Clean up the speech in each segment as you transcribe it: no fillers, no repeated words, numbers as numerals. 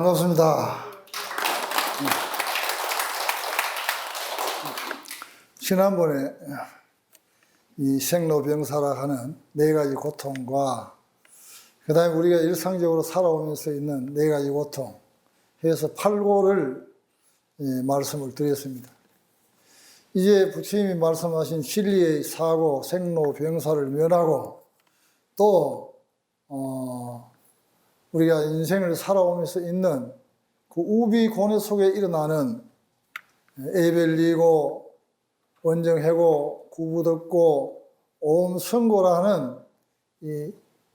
반갑습니다. 지난번에 이 생로병사라 하는 네 가지 고통과 그 다음에 우리가 일상적으로 살아오면서 있는 네 가지 고통 해서 8고를 말씀을 드렸습니다. 이제 부처님이 말씀하신 진리의 사고, 생로병사를 면하고 또 우리가 인생을 살아오면서 있는 그 우비고뇌 속에 일어나는 에벨리고 원정해고 구부덕고 오음성고라는 이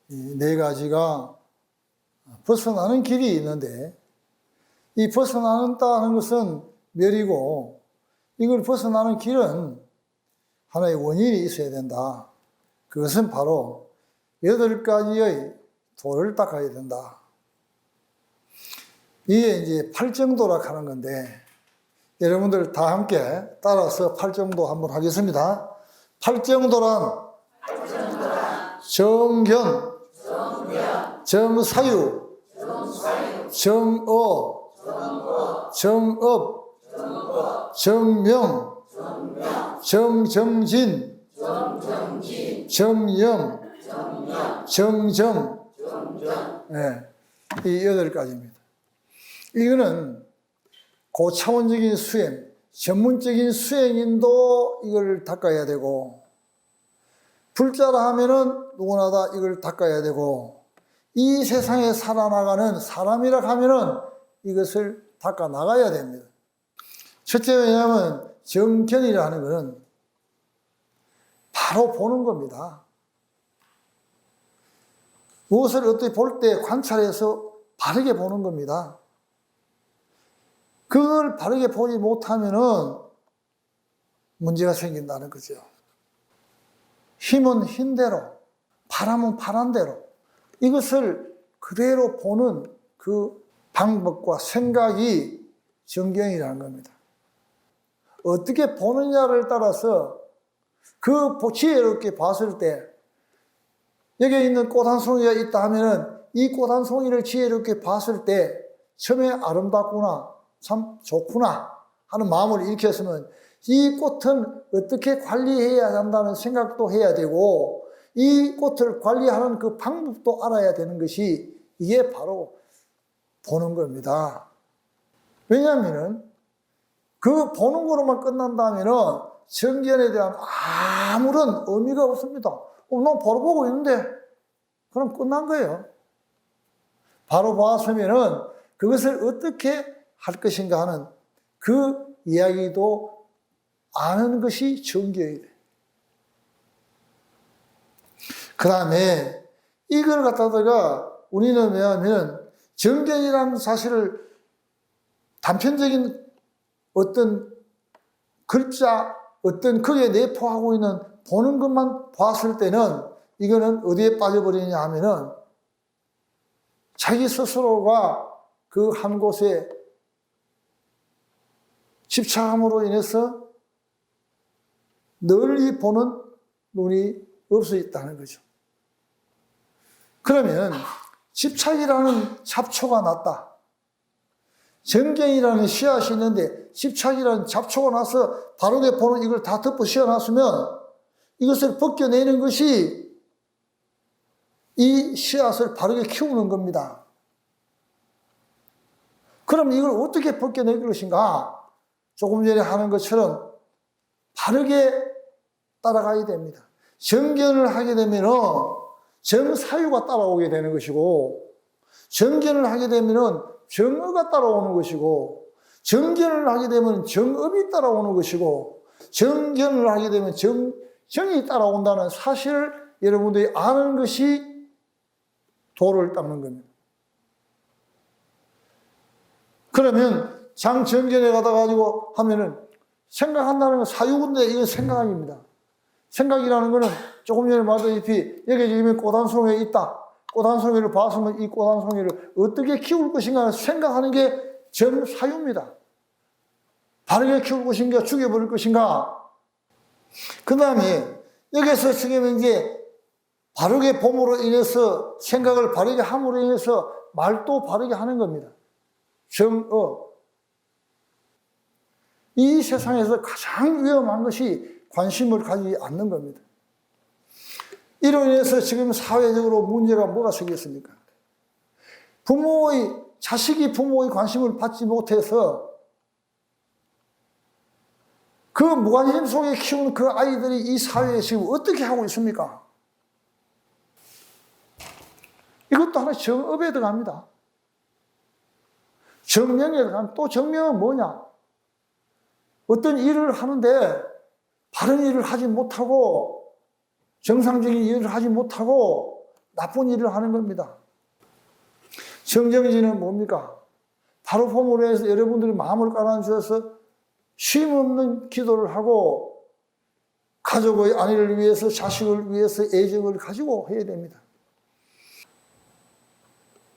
네 가지가 벗어나는 길이 있는데, 이 벗어나는다는 것은 멸이고 이걸 벗어나는 길은 하나의 원인이 있어야 된다. 그것은 바로 8가지의 도를 닦아야 된다. 이게 이제 팔정도라 하는 건데, 여러분들 다 함께 따라서 팔정도 한번 하겠습니다. 팔정도란 정견, 정사유, 정어, 정업, 정명, 정정진, 정영, 정정, 이 8가지입니다. 이거는 고차원적인 수행, 전문적인 수행인도 이걸 닦아야 되고, 불자라 하면은 누구나 다 이걸 닦아야 되고, 이 세상에 살아나가는 사람이라 하면은 이것을 닦아 나가야 됩니다. 첫째, 왜냐하면 정견이라 하는 것은 바로 보는 겁니다. 무엇을 어떻게 볼 때 관찰해서 바르게 보는 겁니다. 그걸 바르게 보지 못하면은 문제가 생긴다는 거죠. 힘은 힘대로, 바람은 바람대로, 이것을 그대로 보는 그 방법과 생각이 정견이라는 겁니다. 어떻게 보느냐를 따라서 그 지혜롭게 봤을 때, 여기에 있는 꽃 한 송이가 있다 하면은 이 꽃 한 송이를 지혜롭게 봤을 때 처음에 아름답구나, 참 좋구나 하는 마음을 일으켰으면 이 꽃은 어떻게 관리해야 한다는 생각도 해야 되고, 이 꽃을 관리하는 그 방법도 알아야 되는 것이 이게 바로 보는 겁니다. 왜냐하면 그 보는 거로만 끝난다면 정견에 대한 아무런 의미가 없습니다. 난 바로 보고 있는데, 그럼 끝난 거예요. 바로 봤으면은 그것을 어떻게 할 것인가 하는 그 이야기도 아는 것이 정견이 돼. 그 다음에 이걸 갖다가 우리는 왜냐하면 정견이라는 사실을 단편적인 어떤 글자, 어떤 거기에 내포하고 있는 보는 것만 봤을 때는 이거는 어디에 빠져버리냐 하면은 자기 스스로가 그 한 곳에 집착함으로 인해서 널리 보는 눈이 없어 있다는 거죠. 그러면 집착이라는 잡초가 났다. 정견이라는 씨앗이 있는데 집착이라는 잡초가 나서 바르게 보는 이걸 다 덮어 씌워놨으면 이것을 벗겨내는 것이 이 씨앗을 바르게 키우는 겁니다. 그럼 이걸 어떻게 벗겨낼 것인가? 조금 전에 하는 것처럼 바르게 따라가야 됩니다. 정견을 하게 되면 정사유가 따라오게 되는 것이고, 정견을 하게 되면 정어가 따라오는 것이고, 정견을 하게 되면 정업이 따라오는 것이고, 정견을 하게 되면 정정이 따라온다는 사실을 여러분들이 아는 것이 도를 닦는 겁니다. 그러면 장정견에 가가지고 하면은 생각한다는 건 사유인데 이건 생각입니다. 생각이라는 것은 조금 전에 말했다시피 여기 지금 꽃 한 송이에 있다. 꽃 한 송이를 봤으면 이 꽃 한 송이를 어떻게 키울 것인가 생각하는 게 정사유입니다. 바르게 키울 것인가 죽여버릴 것인가. 그 다음에 여기서 지금 이제 바르게 봄으로 인해서 생각을 바르게 함으로 인해서 말도 바르게 하는 겁니다. 정업. 이 세상에서 가장 위험한 것이 관심을 가지지 않는 겁니다. 이로 인해서 지금 사회적으로 문제가 뭐가 생겼습니까? 자식이 부모의 관심을 받지 못해서 그 무관심 속에 키우는 그 아이들이 이 사회에 지금 어떻게 하고 있습니까? 이것도 하나 정업에 들어갑니다. 정명에 들어가면 또 정명은 뭐냐? 어떤 일을 하는데 바른 일을 하지 못하고 정상적인 일을 하지 못하고 나쁜 일을 하는 겁니다. 정정진은 뭡니까? 바로 봄으로 해서 여러분들이 마음을 깔아주셔서 쉼 없는 기도를 하고 가족의 아내를 위해서 자식을 위해서 애정을 가지고 해야 됩니다.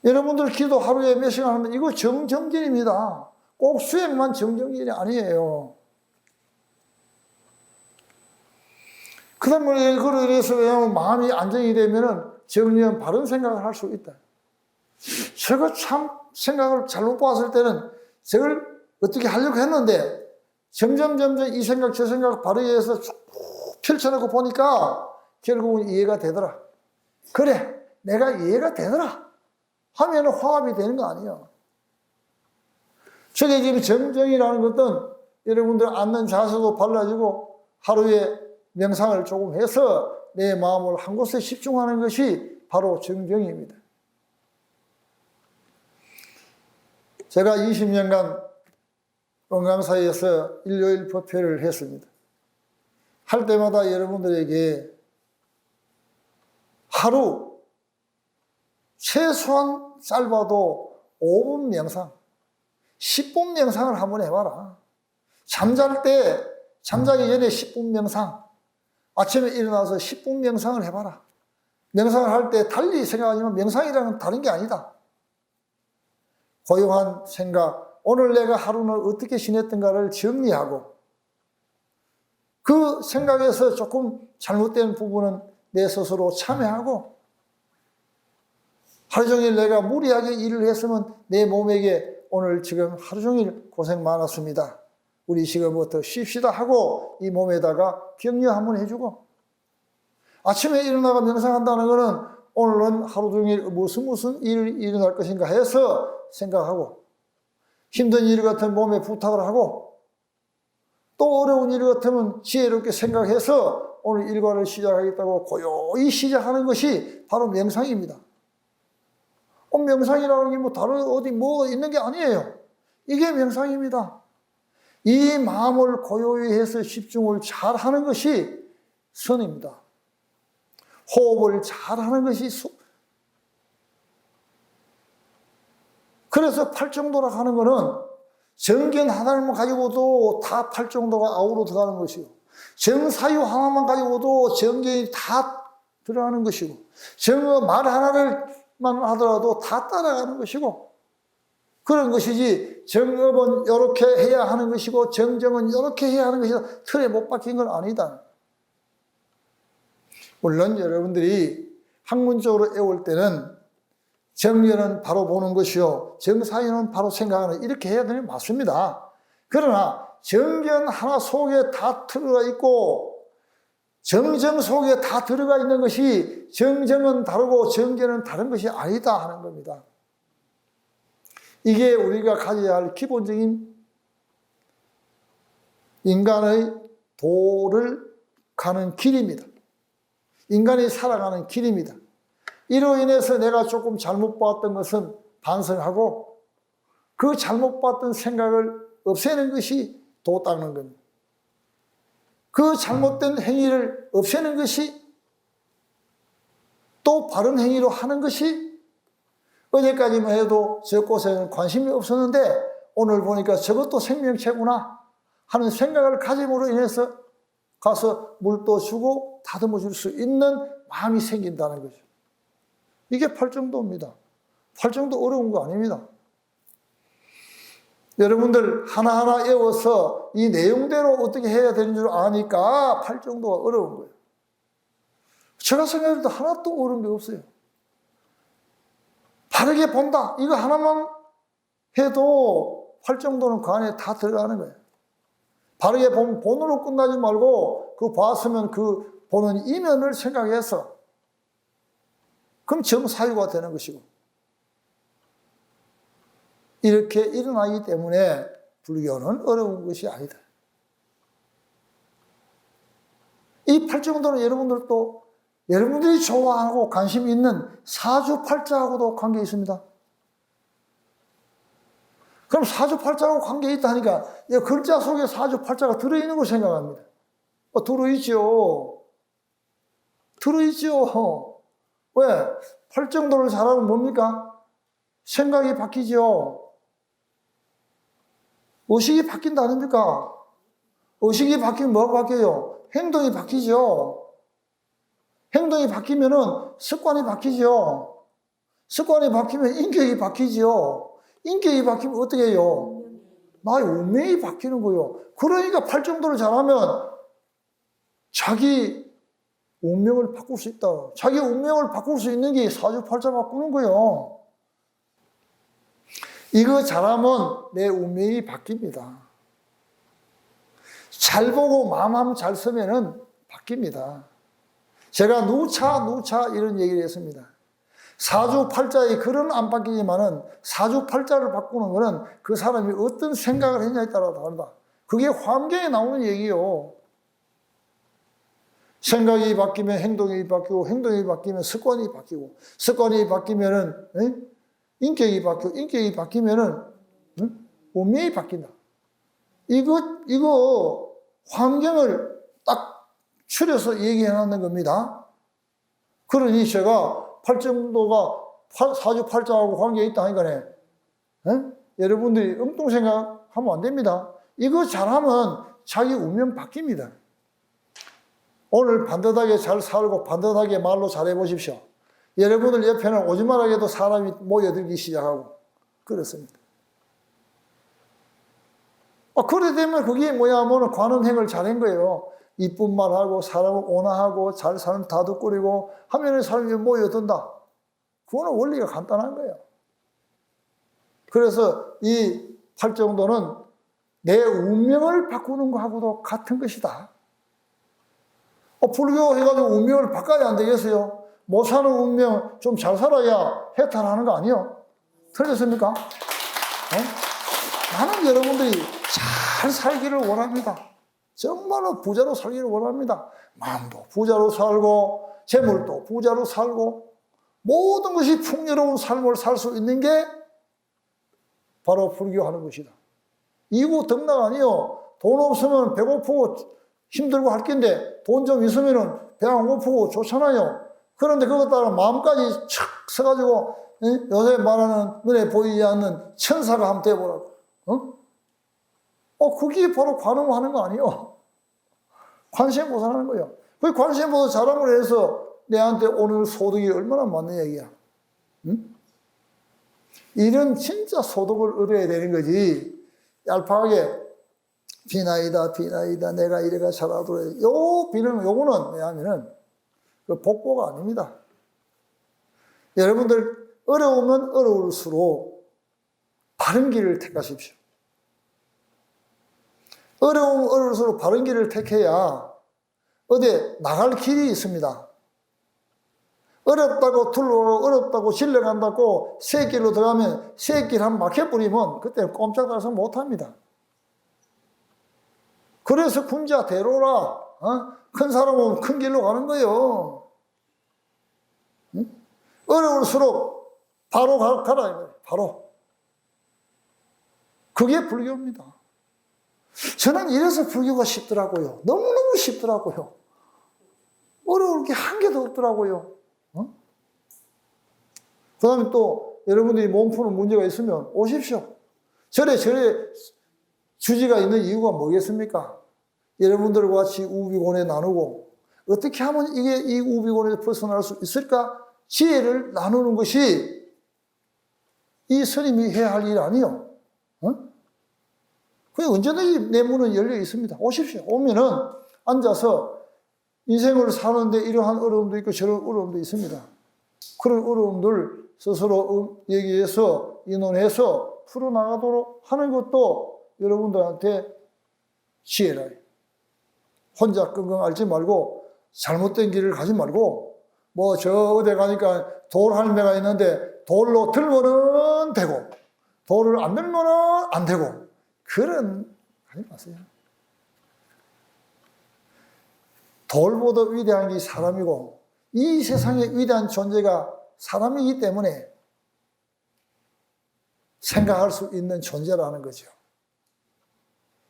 여러분들 기도 하루에 몇 시간 하면 이거 정정진입니다. 꼭 수행만 정정진이 아니에요. 그 다음에 그로 인해서 왜냐하면 마음이 안정이 되면은 정리한 바른 생각을 할 수 있다. 제가 참 생각을 잘못 봤을 때는 저걸 어떻게 하려고 했는데 점점 이 생각 저 생각 바르게 해서 쭉 펼쳐놓고 보니까 결국은 이해가 되더라. 그래, 내가 이해가 되더라 하면 화합이 되는 거 아니에요. 저게 지금 정정이라는 것은 여러분들 앉는 자세도 달라지고 하루에 명상을 조금 해서 내 마음을 한 곳에 집중하는 것이 바로 정정입니다. 제가 20년간 은강사에서 일요일 법회를 했습니다. 할 때마다 여러분들에게 하루 최소한 짧아도 5분 명상, 10분 명상을 한번 해봐라. 잠자기 전에 10분 명상, 아침에 일어나서 10분 명상을 해봐라. 명상을 할 때 달리 생각하지만 명상이랑은 다른 게 아니다. 고요한 생각, 오늘 내가 하루는 어떻게 지냈던가를 정리하고 그 생각에서 조금 잘못된 부분은 내 스스로 참여하고 하루 종일 내가 무리하게 일을 했으면 내 몸에게 오늘 지금 하루 종일 고생 많았습니다. 우리 지금부터 쉽시다 하고 이 몸에다가 격려 한번 해주고 아침에 일어나가 명상한다는 것은 오늘은 하루 종일 무슨 일이 일어날 것인가 해서 생각하고 힘든 일 같은 몸에 부탁을 하고 또 어려운 일 같으면 지혜롭게 생각해서 오늘 일과를 시작하겠다고 고요히 시작하는 것이 바로 명상입니다. 명상이라는 게 뭐 다른 어디 뭐 있는 게 아니에요. 이게 명상입니다. 이 마음을 고요히 해서 집중을 잘 하는 것이 선입니다. 호흡을 잘 하는 것이 그래서 팔정도라 하는 거는 정견 하나만 가지고도 다 팔정도가 아우로 들어가는 것이고 정사유 하나만 가지고도 정견이 다 들어가는 것이고 말 하나를만 하더라도 다 따라가는 것이고 그런 것이지 정업은 이렇게 해야 하는 것이고 정정은 이렇게 해야 하는 것이다. 틀에 못 박힌 건 아니다. 물론 여러분들이 학문적으로 외울 때는 정견은 바로 보는 것이요 정사유는 바로 생각하는 이렇게 해야 되는 게 맞습니다. 그러나 정견 하나 속에 다 들어가 있고 정정 속에 다 들어가 있는 것이 정정은 다르고 정견은 다른 것이 아니다 하는 겁니다. 이게 우리가 가져야 할 기본적인 인간의 도를 가는 길입니다. 인간이 살아가는 길입니다. 이로 인해서 내가 조금 잘못 봤던 것은 반성하고 그 잘못 봤던 생각을 없애는 것이 도 닦는 겁니다. 그 잘못된 행위를 없애는 것이 또 바른 행위로 하는 것이 어제까지만 해도 저곳에는 관심이 없었는데 오늘 보니까 저것도 생명체구나 하는 생각을 가짐으로 인해서 가서 물도 주고 다듬어 줄 수 있는 마음이 생긴다는 거죠. 이게 팔정도입니다. 팔정도 어려운 거 아닙니다. 여러분들 하나하나 외워서 이 내용대로 어떻게 해야 되는 줄 아니까 팔정도가 어려운 거예요. 제가 생각할 때 하나도 어려운 게 없어요. 바르게 본다. 이거 하나만 해도 팔정도는 그 안에 다 들어가는 거예요. 바르게 보면 본으로 끝나지 말고 그 봤으면 그 보는 이면을 생각해서 그럼 정사유가 되는 것이고 이렇게 일어나기 때문에 불교는 어려운 것이 아니다. 이 팔정도는 여러분들이 좋아하고 관심 있는 사주팔자하고도 관계 있습니다. 그럼 사주팔자하고 관계 있다 하니까 이 글자 속에 사주팔자가 들어있는 걸 생각합니다. 들어있죠. 들어있죠. 왜? 팔정도를 잘하면 뭡니까? 생각이 바뀌죠. 의식이 바뀐다 아닙니까? 의식이 바뀌면 뭐가 바뀌어요? 행동이 바뀌죠. 행동이 바뀌면은 습관이 바뀌죠. 습관이 바뀌면 인격이 바뀌죠. 인격이 바뀌면 어떻게 해요? 나의 운명이 바뀌는 거예요. 그러니까 팔정도를 잘하면 자기 운명을 바꿀 수 있다. 자기 운명을 바꿀 수 있는 게 사주팔자 바꾸는 거예요. 이거 잘하면 내 운명이 바뀝니다. 잘 보고 마음 잘 쓰면은 바뀝니다. 제가 누차 이런 얘기를 했습니다. 사주팔자의 글은 안 바뀌지만은 사주팔자를 바꾸는 거는 그 사람이 어떤 생각을 했냐에 따라 다르다. 그게 환경에 나오는 얘기예요. 생각이 바뀌면 행동이 바뀌고, 행동이 바뀌면 습관이 바뀌고, 습관이 바뀌면은 인격이 바뀌고, 인격이 바뀌면은 운명이 바뀐다. 이거 환경을 딱 추려서 얘기해 놨는 겁니다. 그러니 제가 팔정도가 사주팔자하고 관계가 있다 하니까네, 여러분들이 엉뚱 생각하면 안 됩니다. 이거 잘하면 자기 운명 바뀝니다. 오늘 반듯하게 잘 살고 반듯하게 말로 잘해 보십시오. 여러분들 옆에는 오지마하게도 사람이 모여들기 시작하고 그렇습니다. 그래 되면 그게 뭐야 하면 관음행을 잘한 거예요. 이쁜 말하고 사람을 온화하고 잘 사는 다독거리고 하면은 사람이 모여든다. 그거는 원리가 간단한 거예요. 그래서 이 팔정도는 내 운명을 바꾸는 거하고도 같은 것이다. 불교 해가지고 운명을 바꿔야 안 되겠어요? 못 사는 운명 좀 잘 살아야 해탈하는 거 아니에요? 틀렸습니까? 나는 여러분들이 잘 살기를 원합니다. 정말로 부자로 살기를 원합니다. 마음도 부자로 살고 재물도 부자로 살고 모든 것이 풍요로운 삶을 살 수 있는 게 바로 불교하는 것이다. 이구 등락 아니요. 돈 없으면 배고프고 힘들고 할 텐데 돈 좀 있으면 배 안 고프고 좋잖아요. 그런데 그것 따라 마음까지 척 서가지고 요새 말하는 눈에 보이지 않는 천사가 한번 돼보라고. 그게 바로 관음하는 거 아니에요? 관세음보살하는 거예요. 그 관세음보살 자랑을 해서 내한테 오늘 소득이 얼마나 많은 얘기야. 이런 진짜 소득을 얻어야 되는 거지. 얄팍하게 비나이다 내가 이래가 살아도 요 비는 요거는 뭐냐면은 그 복보가 아닙니다. 여러분들 어려우면 어려울수록 바른 길을 택하십시오. 어려우면 어려울수록 바른 길을 택해야 어디 나갈 길이 있습니다. 어렵다고 어렵다고 질러간다고 새 길로 들어가면 새 길 한 막혀버리면 그때는 꼼짝 달아서 못합니다. 그래서 군자 대로라. 큰 사람은 큰 길로 가는 거예요. 어려울수록 바로 가라. 바로. 그게 불교입니다. 저는 이래서 불교가 쉽더라고요. 너무너무 쉽더라고요. 어려울 게 한 개도 없더라고요. 그 다음에 또 여러분들이 몸 푸는 문제가 있으면 오십시오. 절에 주지가 있는 이유가 뭐겠습니까? 여러분들과 같이 우비곤에 나누고 어떻게 하면 이 우비곤에서 벗어날 수 있을까? 지혜를 나누는 것이 이 스님이 해야 할 일 아니에요. 그냥 언제든지 내 문은 열려 있습니다. 오십시오. 오면은 앉아서 인생을 사는데 이러한 어려움도 있고 저런 어려움도 있습니다. 그런 어려움들 스스로 얘기해서 의논해서 풀어나가도록 하는 것도 여러분들한테 지혜라. 혼자 끙끙 앓지 말고 잘못된 길을 가지 말고 뭐 저 어디 가니까 돌 할매가 있는데 돌로 들면은 되고 돌을 안 들면은 안 되고 그런 하지 마세요. 돌보다 위대한 게 사람이고 이 세상에 위대한 존재가 사람이기 때문에 생각할 수 있는 존재라는 거죠.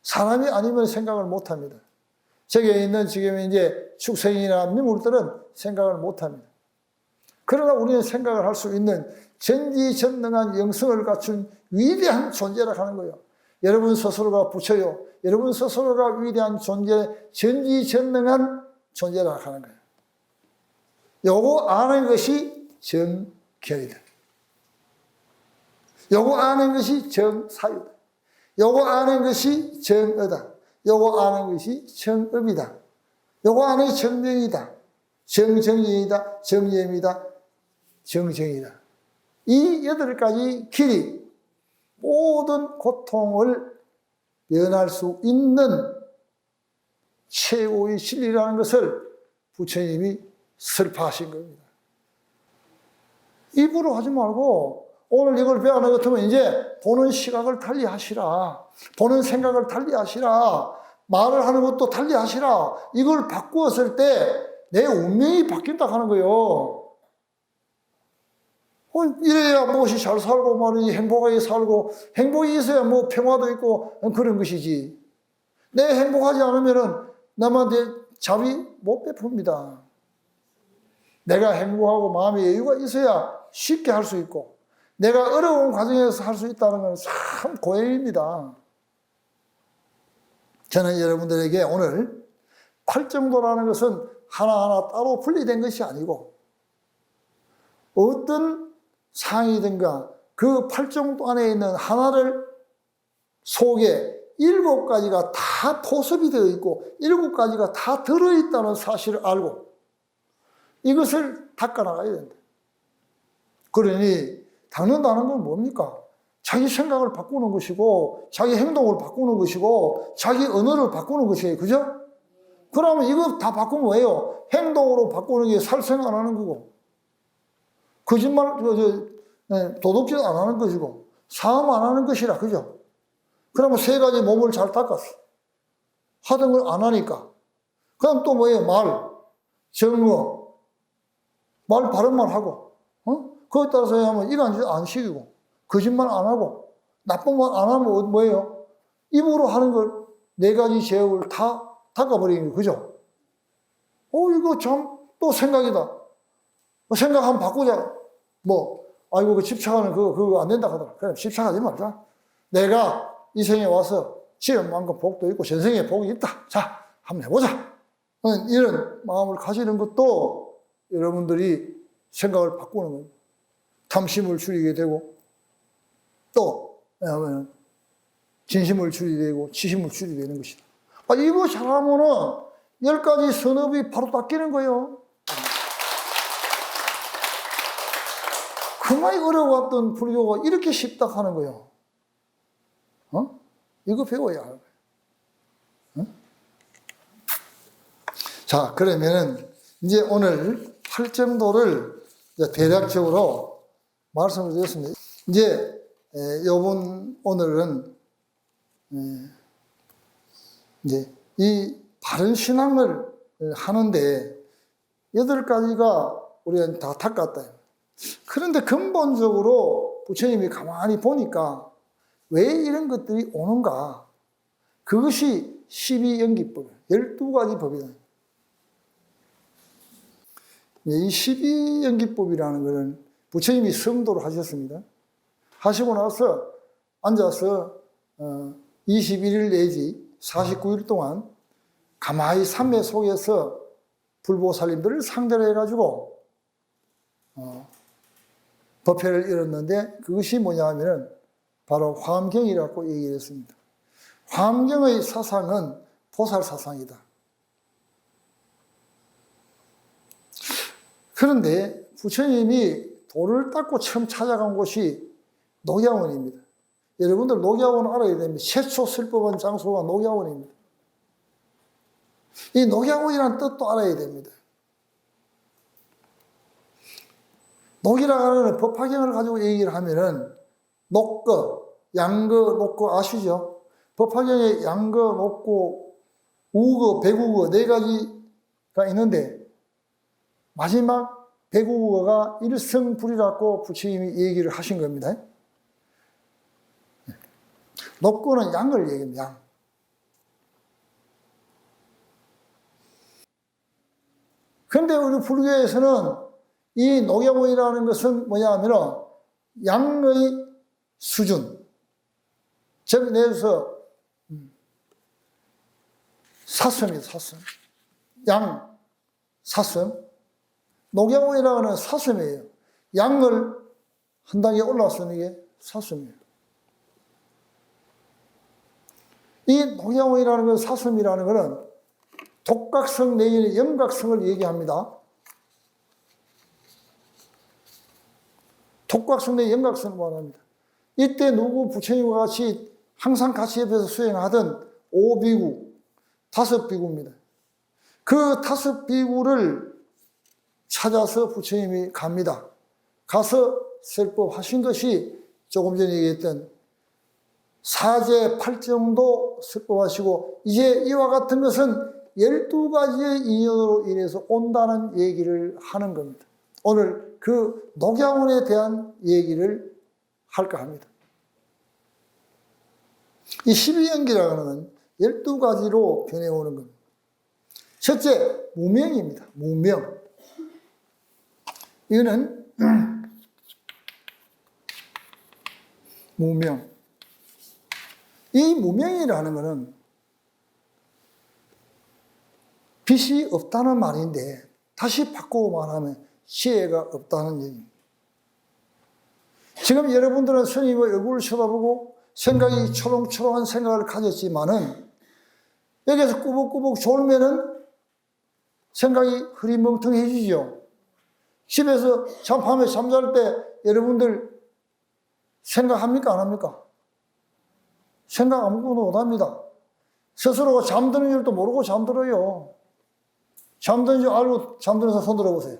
사람이 아니면 생각을 못 합니다. 저기에 있는 지금 이제 축생이나 미물들은 생각을 못 합니다. 그러나 우리는 생각을 할 수 있는 전지전능한 영성을 갖춘 위대한 요존재라 하는 거예요. 여러분 스스로가 부처요. 여러분 스스로가 위대한 존재, 전지전능한 존재라 하는 거예요. 요거 아는 것이 정결이다. 요거 아는 것이 정사유다. 요거 아는 것이 정의다. 요거 아는 것이 정업이다. 요거 아는 것이 정명이다. 정정이다. 정예입니다. 정정이다. 이 8가지 길이 모든 고통을 면할 수 있는 최고의 진리라는 것을 부처님이 설파하신 겁니다. 입으로 하지 말고 오늘 이걸 배우는 것 같으면 이제 보는 시각을 달리 하시라. 보는 생각을 달리 하시라. 말을 하는 것도 달리 하시라. 이걸 바꾸었을 때 내 운명이 바뀐다 하는 거예요. 이래야 무엇이 잘 살고 말이지 행복하게 살고 행복이 있어야 뭐 평화도 있고 그런 것이지. 내 행복하지 않으면은 남한테 자비 못 베풉니다. 내가 행복하고 마음의 여유가 있어야 쉽게 할 수 있고 내가 어려운 과정에서 할 수 있다는 건 참 고행입니다. 저는 여러분들에게 오늘 팔정도라는 것은 하나하나 따로 분리된 것이 아니고 어떤 상이든가 그 팔정도 안에 있는 하나를 속에 7가지가 다 포섭이 되어 있고 7가지가 다 들어있다는 사실을 알고 이것을 닦아나가야 된다. 그러니 닦는다는 건 뭡니까? 자기 생각을 바꾸는 것이고 자기 행동을 바꾸는 것이고 자기 언어를 바꾸는 것이에요. 그죠? 그러면 이거 다 바꾸면 뭐예요? 행동으로 바꾸는 게 살생 안 하는 거고 거짓말, 도둑질 안 하는 것이고 사음 안 하는 것이라. 그죠? 그러면 3가지 몸을 잘 닦았어. 하던 걸 안 하니까. 그럼 또 뭐예요? 말, 정어, 말 바른 말 하고 거기에 따라서 하면 일 안 시키고 거짓말 안 하고 나쁜 말 안 하면 뭐예요? 입으로 하는 걸 4가지 제약을 다 닦아버리는 거예요. 그죠? 이거 참 또 생각이다. 생각 한번 바꾸자. 아이고, 그 집착하는 그거 안 된다 하더라. 그럼 집착하지 말자. 내가 이 생에 와서 지금만큼 복도 있고 전생에 복이 있다. 자, 한번 해보자. 이런 마음을 가지는 것도 여러분들이 생각을 바꾸는 거예요. 탐심을 줄이게 되고 또 진심을 줄이게 되고 치심을 줄이게 되는 것이다. 이거 잘하면은 10가지 선업이 바로 닦이는 거예요. 그만이 어려웠던 불교가 이렇게 쉽다 하는 거예요. 이거 배워야 하는 거예요. 자, 그러면은 이제 오늘 팔정도를 대략적으로 말씀을 드렸습니다. 이제 오늘은 이제 이 바른 신앙을 하는데 8가지가 우리가 다 닦았다. 그런데 근본적으로 부처님이 가만히 보니까 왜 이런 것들이 오는가? 그것이 12연기법, 12가지 법이다. 이 12연기법이라는 것은 부처님이 성도를 하셨습니다. 하시고 나서 앉아서 21일 내지 49일 동안 가만히 삼매 속에서 불보살님들을 상대로 해가지고 법회를 이뤘는데 그것이 뭐냐 하면은 바로 화엄경이라고 얘기를 했습니다. 화엄경의 사상은 보살 사상이다. 그런데 부처님이 돌을 닦고 처음 찾아간 곳이 녹양원입니다. 여러분들 녹야원은 알아야 됩니다. 최초 슬법한 장소가 녹야원입니다. 이 녹야원이라는 뜻도 알아야 됩니다. 녹이라고 하는 법화경을 가지고 얘기를 하면은 녹거, 양거, 녹거 아시죠? 법화경에 양거, 녹거, 우거, 백우거 네 가지가 있는데 마지막 백우거가 일성불이라고 부처님이 얘기를 하신 겁니다. 녹거는 양을 얘기합니다. 양. 그런데 우리 불교에서는 이 녹야원이라는 것은 뭐냐 하면은 양의 수준. 즉, 내서 사슴이다, 사슴. 양, 사슴. 녹야원이라고 하는 사슴이에요. 양을 한 단계 올라서는 게 사슴이에요. 이 녹야원이라는 건 사슴이라는 것은 독각성 내지는 염각성을 얘기합니다. 독각성 내 염각성을 말합니다. 이때 누구 부처님과 같이 항상 같이 옆에서 수행하던 5비구, 5비구입니다. 그 5비구를 찾아서 부처님이 갑니다. 가서 설법 하신 것이 조금 전에 얘기했던 사제 8정도 설법하시고 이제 이와 같은 것은 12가지의 인연으로 인해서 온다는 얘기를 하는 겁니다. 오늘 그 녹야원에 대한 얘기를 할까 합니다. 이 12연기라고 하는 12가지로 변해오는 겁니다. 첫째, 무명입니다. 무명. 이거는 무명. 이 무명이라는 것은 빛이 없다는 말인데 다시 바꾸고 말하면 지혜가 없다는 얘기입니다. 지금 여러분들은 스님의 얼굴을 쳐다보고 생각이 초롱초롱한 생각을 가졌지만은 여기서 꾸벅꾸벅 졸면은 생각이 흐리멍텅해지죠. 집에서 밤에 잠잘 때 여러분들 생각합니까? 안 합니까? 생각 아무것도 못합니다. 스스로가 잠드는 줄도 모르고 잠들어요. 잠드는 줄 알고 잠들어서 손 들어보세요.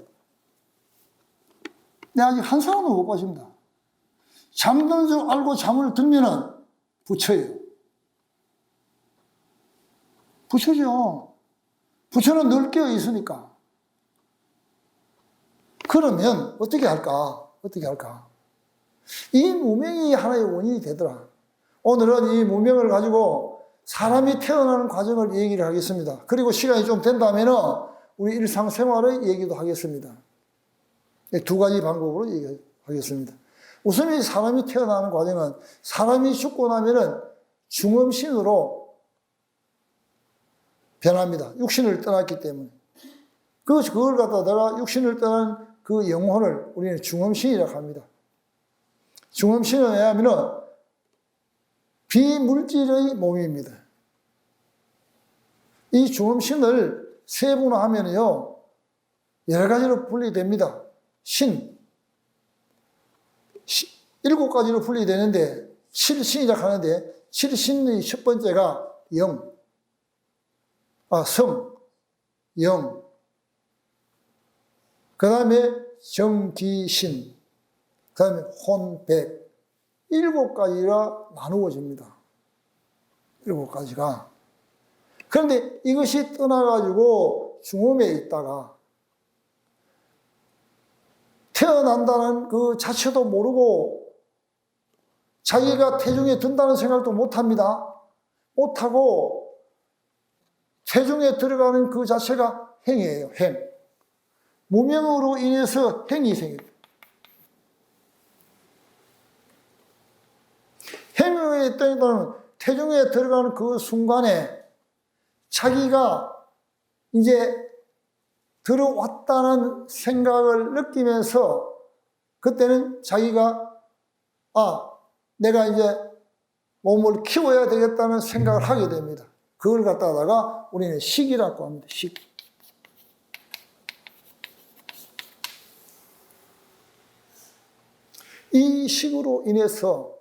네, 아직 한 사람도 못 빠집니다. 잠드는 줄 알고 잠을 들면은 부처예요. 부처죠. 부처는 늘 깨어 있으니까. 그러면 어떻게 할까? 어떻게 할까? 이 무명이 하나의 원인이 되더라. 오늘은 이 무명을 가지고 사람이 태어나는 과정을 얘기를 하겠습니다. 그리고 시간이 좀 된다면 우리 일상생활의 얘기도 하겠습니다. 두 가지 방법으로 얘기하겠습니다. 우선 이 사람이 태어나는 과정은 사람이 죽고 나면은 중음신으로 변합니다. 육신을 떠났기 때문에. 그걸 갖다가 육신을 떠난 그 영혼을 우리는 중음신이라고 합니다. 중음신은 뭐냐면은 비물질의 몸입니다. 이 중음신을 세분화하면요, 여러 가지로 분리됩니다. 신, 7가지로 분리되는데, 7신이라고 하는데, 7신의 첫 번째가 영, 성, 영, 그 다음에 정기신, 그 다음에 혼백, 7가지가 나누어집니다. 7가지가. 그런데 이것이 떠나가지고 중음에 있다가 태어난다는 그 자체도 모르고 자기가 태중에 든다는 생각도 못합니다. 못하고 태중에 들어가는 그 자체가 행이에요. 행. 무명으로 인해서 행이 생깁니다. 행위에 있다는 태중에 들어가는 그 순간에 자기가 이제 들어왔다는 생각을 느끼면서 그때는 자기가 내가 이제 몸을 키워야 되겠다는 생각을 하게 됩니다. 그걸 갖다가 우리는 식이라고 합니다. 식. 이 식으로 인해서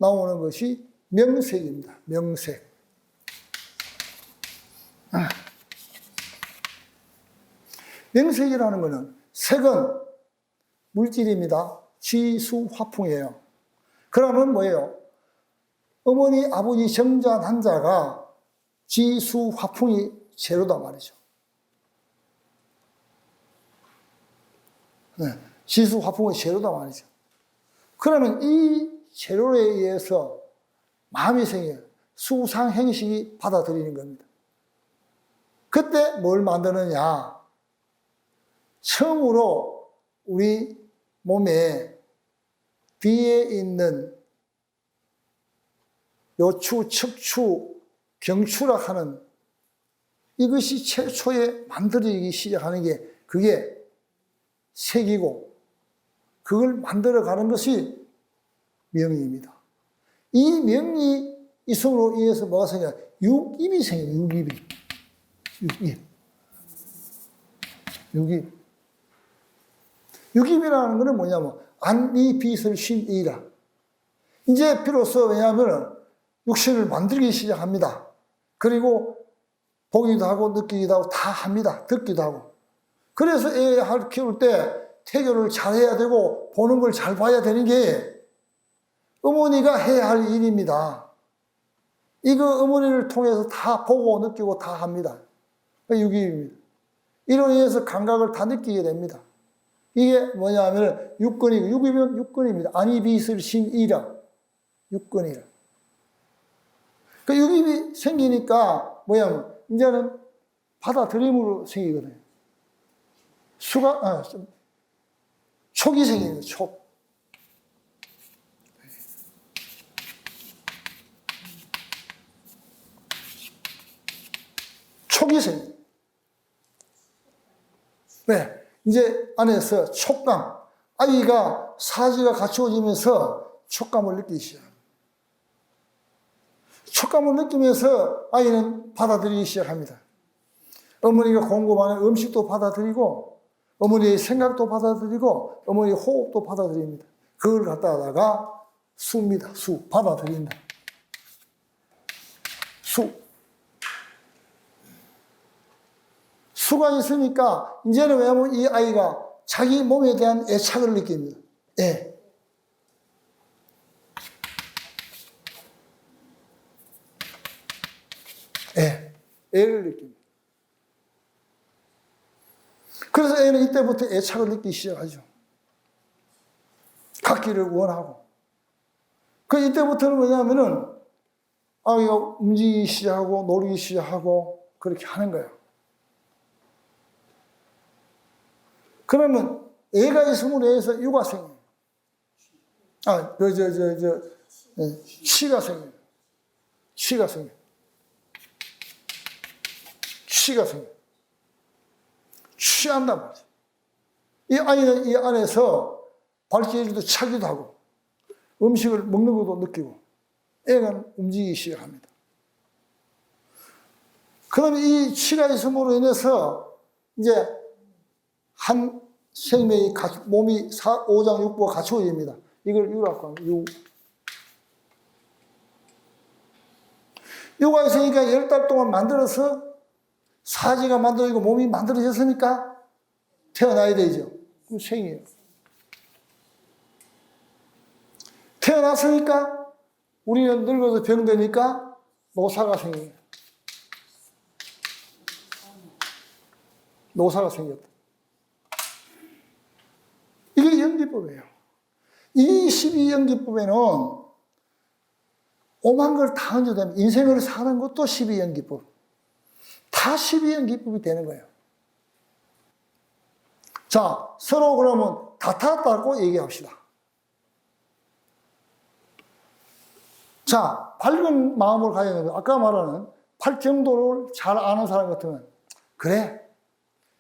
나오는 것이 명색입니다. 명색. 명색이라는 것은 색은 물질입니다. 지수화풍이에요. 그러면 뭐예요? 어머니, 아버지 정자, 난자가 지수화풍이 재료다 말이죠. 네, 지수화풍의 재료다 말이죠. 그러면 이 재료에 의해서 마음이 생겨요. 수상행식이 받아들이는 겁니다. 그때 뭘 만드느냐? 처음으로 우리 몸에 뒤에 있는 요추, 척추, 경추라 하는 이것이 최초에 만들어지기 시작하는 게 그게 색이고 그걸 만들어가는 것이 명의입니다. 이 명의 이성으로 인해서 뭐가 생겨요? 육입이 생겨요. 육입이. 육입. 육입이라는 것은 뭐냐면 안이 빛을 신이라. 이제 비로소 왜냐하면 육신을 만들기 시작합니다. 그리고 보기도 하고 느끼기도 하고 다 합니다. 듣기도 하고. 그래서 애 키울 때 태교를 잘 해야 되고 보는 걸 잘 봐야 되는 게 어머니가 해야 할 일입니다. 이거 어머니를 통해서 다 보고 느끼고 다 합니다. 육입입니다. 이로 인해서 감각을 다 느끼게 됩니다. 이게 뭐냐 하면 육근이고, 육이면 육근입니다. 안이 빛을 신이라. 육근이라. 그 육입이 생기니까 뭐야, 이제는 받아들임으로 생기거든요. 촉이 생기는 거예요, 촉. 촉이 생겨요. 왜? 이제 안에서 촉감, 아이가 사지가 갖추어지면서 촉감을 느끼기 시작합니다. 촉감을 느끼면서 아이는 받아들이기 시작합니다. 어머니가 공급하는 음식도 받아들이고, 어머니의 생각도 받아들이고, 어머니의 호흡도 받아들입니다. 그걸 갖다가 수입니다. 수, 받아들인다. 수. 수가 있으니까 이제는 왜냐하면 이 아이가 자기 몸에 대한 애착을 느낍니다. 애. 애를 느낍니다. 그래서 애는 이때부터 애착을 느끼기 시작하죠. 갖기를 원하고. 그 이때부터는 뭐냐면은 아이가 움직이기 시작하고 놀기 시작하고 그렇게 하는 거예요. 그러면 애가 있음으로 해서 유가 생겨요. 취가 생겨요. 취가 생겨요. 취가 생겨요. 취한단 말이죠. 이 아이는 이 안에서 발길도 차기도 하고 음식을 먹는 것도 느끼고 애가 움직이기 시작합니다. 그러면 이 취가 있음으로 인해서 이제 한 생명이 몸이 오장육부가 갖추어집니다. 이걸 유라고 합니다. 유가 있으니까 10달 동안 만들어서 사지가 만들어지고 몸이 만들어졌으니까 태어나야 되죠. 그럼 생이에요. 태어났으니까 우리는 늙어서 병되니까 노사가 생겨요. 노사가 생겼다. 이게 연기법이에요. 이 12연기법에는 오만 걸 다 얹어대면 인생을 사는 것도 12연기법. 다 12연기법이 되는 거예요. 자, 서로 그러면 다탔다고 얘기합시다. 자, 밝은 마음을 가져야 되는 아까 말하는 팔정도를 잘 아는 사람 같으면 그래,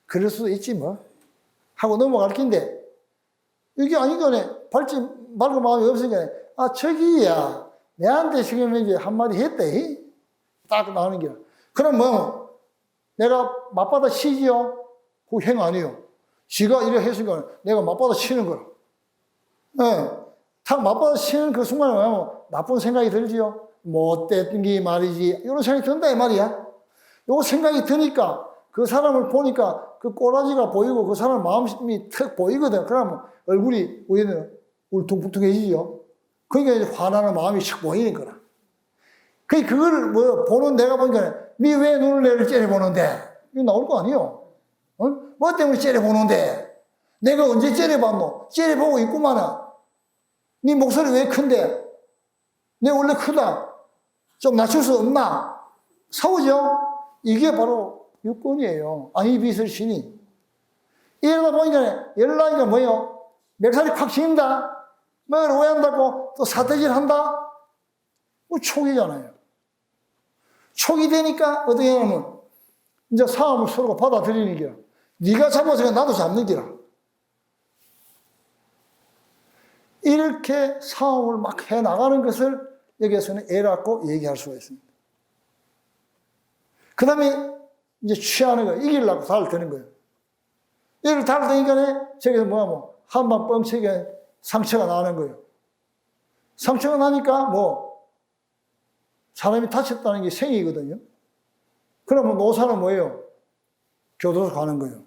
그럴 수도 있지 뭐 하고 넘어갈 텐데 이게 아니거네. 밝은 마음이 없으니까 저기야 내한테 지금 이제 한마디 했대. 딱 나오는 게. 그럼 뭐 내가 맞받아 치지요? 그 행 아니요. 지가 이래 했으니까 내가 맞받아 치는 거라. 네. 탁 맞받아치는 그 순간에 뭐냐면 나쁜 생각이 들지요. 못된 게 말이지. 이런 생각이 든다 이 말이야. 요 생각이 드니까 그 사람을 보니까 그 꼬라지가 보이고 그 사람 마음이 턱 보이거든. 그러면 얼굴이 우리는 울퉁불퉁해지죠. 그러니까 이제 화나는 마음이 척 보이는 거라. 그걸 뭐 보는 내가 보니까 니 왜 눈을 내를 째려보는데? 이거 나올 거 아니요? 어? 뭐 때문에 째려보는데? 내가 언제 째려봤노? 째려보고 있구만은. 니 목소리 왜 큰데? 내 원래 크다. 좀 낮출 수 없나? 싸우죠? 이게 바로 육군이에요. 아니 빚을 지니. 이러다 보니까 연락이가 뭐예요? 멱살이 콱 쥐는다. 뭘 오해한다고 또 사태질 한다? 뭐 촉이잖아요. 촉이 되니까 어떻게 하냐면 이제 싸움을 서로 받아들이는 기라. 네가 잡아서 나도 잡는 기라. 이렇게 싸움을 막 해나가는 것을 여기에서는 애라고 얘기할 수가 있습니다. 그 다음에 이제 취하는 거예요. 이기려고 달을 드는 거예요. 이를 달을 드니까 저기서 뭐냐면 한 방 뻥치게 상처가 나는 거예요. 상처가 나니까 뭐 사람이 다쳤다는 게 생이거든요. 그러면 노사는 뭐예요? 교도소 가는 거예요.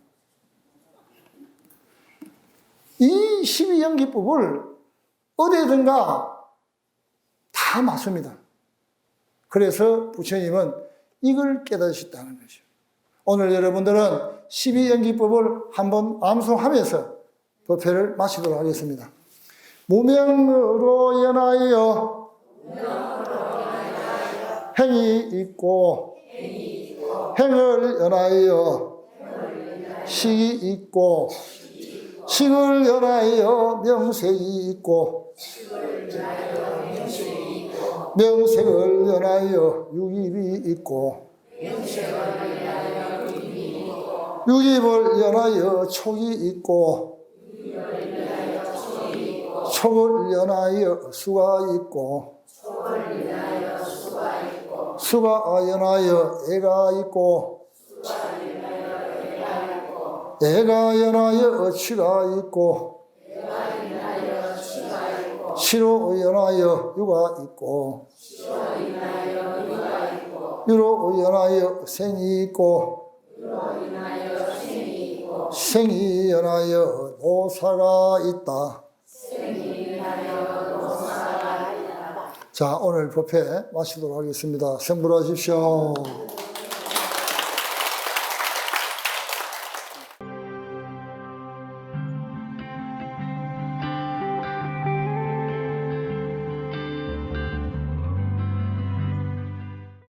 이 12연기법을 어디든가 다 맞습니다. 그래서 부처님은 이걸 깨닫으셨다는 거죠. 오늘 여러분들은 12연기법을 한번 암송하면서 법회를 마치도록 하겠습니다. 무명으로 연하여 행이 있고 행을 연하여 식이 있고 식을 연하여 명색이 있고 명색을 연하여 유입이 있고 유입을 연하여 촉이 있고 촉을 연하여 수가 있고 수가 연하여 애가 있고 애가 연하여 치가 있고 치로 연하여 유가 있고 유로 연하여 생이 있고 생이 연하여 노사가 있다. 자, 오늘 법회 마치도록 하겠습니다. 성불하십시오.